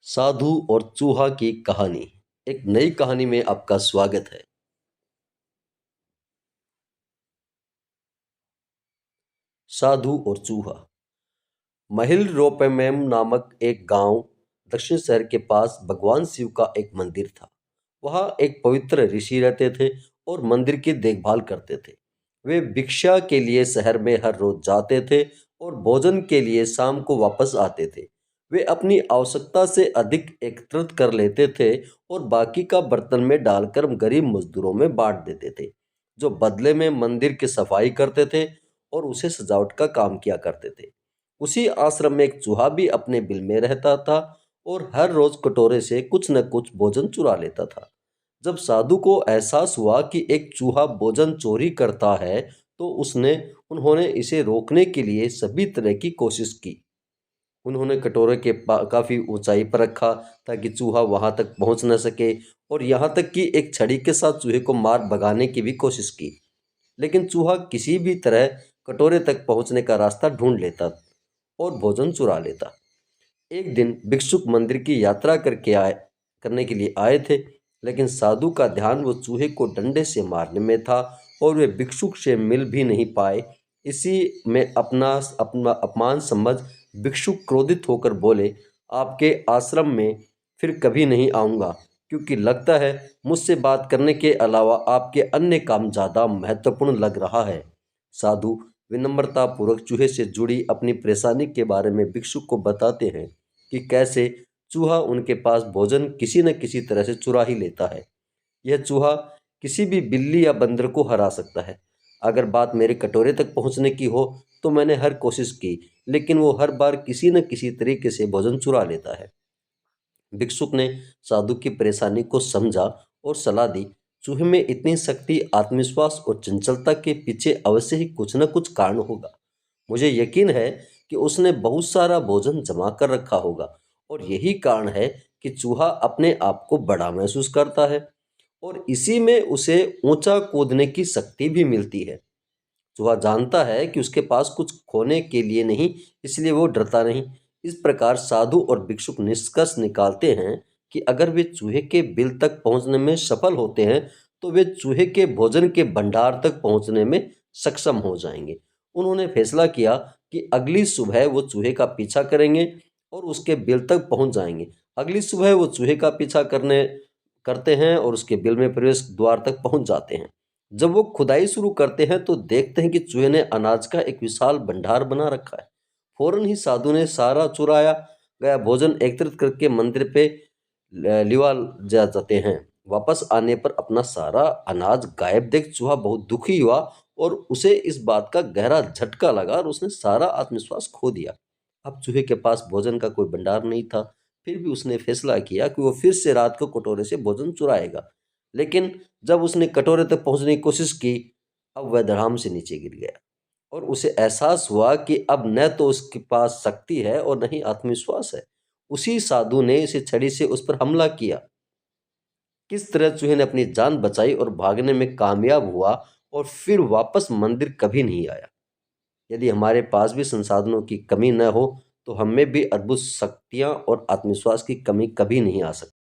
साधु और चूहा की कहानी। एक नई कहानी में आपका स्वागत है। साधु और चूहा। महिल रोपेमेम नामक एक गांव दक्षिण शहर के पास भगवान शिव का एक मंदिर था। वहां एक पवित्र ऋषि रहते थे और मंदिर की देखभाल करते थे। वे भिक्षा के लिए शहर में हर रोज जाते थे और भोजन के लिए शाम को वापस आते थे। वे अपनी आवश्यकता से अधिक एकत्रित कर लेते थे और बाकी का बर्तन में डालकर गरीब मजदूरों में बांट देते थे, जो बदले में मंदिर की सफाई करते थे और उसे सजावट का काम किया करते थे। उसी आश्रम में एक चूहा भी अपने बिल में रहता था और हर रोज कटोरे से कुछ न कुछ भोजन चुरा लेता था। जब साधु को एहसास हुआ कि एक चूहा भोजन चोरी करता है, तो उसने उन्होंने इसे रोकने के लिए सभी तरह की कोशिश की। उन्होंने कटोरे के काफी ऊंचाई पर रखा ताकि चूहा वहां तक पहुंच न सके, और यहाँ तक कि एक छड़ी के साथ चूहे को मार भगाने की भी कोशिश की। लेकिन चूहा किसी भी तरह कटोरे तक पहुंचने का रास्ता ढूंढ लेता और भोजन चुरा लेता। एक दिन भिक्षुक मंदिर की यात्रा करने के लिए आए थे, लेकिन साधु का ध्यान वो चूहे को डंडे से मारने में था और वे भिक्षुक से मिल भी नहीं पाए। इसी में अपना अपना अपमान समझ भिक्षुक क्रोधित होकर बोले, आपके आश्रम में फिर कभी नहीं आऊंगा, क्योंकि लगता है मुझसे बात करने के अलावा आपके अन्य काम ज़्यादा महत्वपूर्ण लग रहा है। साधु विनम्रता पूर्वक चूहे से जुड़ी अपनी परेशानी के बारे में भिक्षुक को बताते हैं कि कैसे चूहा उनके पास भोजन किसी न किसी तरह से चुरा ही लेता है। यह चूहा किसी भी बिल्ली या बंदर को हरा सकता है। अगर बात मेरे कटोरे तक पहुंचने की हो तो मैंने हर कोशिश की, लेकिन वो हर बार किसी न किसी तरीके से भोजन चुरा लेता है। भिक्षुक ने साधु की परेशानी को समझा और सलाह दी। चूहे में इतनी शक्ति, आत्मविश्वास और चंचलता के पीछे अवश्य ही कुछ न कुछ कारण होगा। मुझे यकीन है कि उसने बहुत सारा भोजन जमा कर रखा होगा, और यही कारण है कि चूहा अपने आप को बड़ा महसूस करता है और इसी में उसे ऊंचा कूदने की शक्ति भी मिलती है। चूहा जानता है कि उसके पास कुछ खोने के लिए नहीं, इसलिए वो डरता नहीं। इस प्रकार साधु और भिक्षुक निष्कर्ष निकालते हैं कि अगर वे चूहे के बिल तक पहुंचने में सफल होते हैं, तो वे चूहे के भोजन के भंडार तक पहुंचने में सक्षम हो जाएंगे। उन्होंने फैसला किया कि अगली सुबह वो चूहे का पीछा करेंगे और उसके बिल तक पहुंच जाएंगे। अगली सुबह वो चूहे का पीछा करने करते हैं और उसके बिल में प्रवेश द्वार तक पहुंच जाते हैं। जब वो खुदाई शुरू करते हैं तो देखते हैं कि चूहे ने अनाज का एक विशाल भंडार बना रखा है। फौरन ही साधु ने सारा चुराया गया भोजन एकत्रित करके मंदिर पे लिवा जा जाते हैं। वापस आने पर अपना सारा अनाज गायब देख चूहा बहुत दुखी हुआ और उसे इस बात का गहरा झटका लगा और उसने सारा आत्मविश्वास खो दिया। अब चूहे के पास भोजन का कोई भंडार नहीं था। फिर भी उसने फैसला किया कि वो फिर से रात को कटोरे से भोजन चुराएगा। लेकिन जब उसने कटोरे तक पहुंचने की कोशिश की, अब वह धड़ाम से नीचे गिर गया और उसे एहसास हुआ कि अब न तो उसके पास शक्ति है और न ही आत्मविश्वास है। उसी साधु ने इसे छड़ी से उस पर हमला किया। किस तरह चूहे ने अपनी जान बचाई और भागने में कामयाब हुआ और फिर वापस मंदिर कभी नहीं आया। यदि हमारे पास भी संसाधनों की कमी न हो, तो हम में भी अद्भुत शक्तियां और आत्मविश्वास की कमी कभी नहीं आ सकती।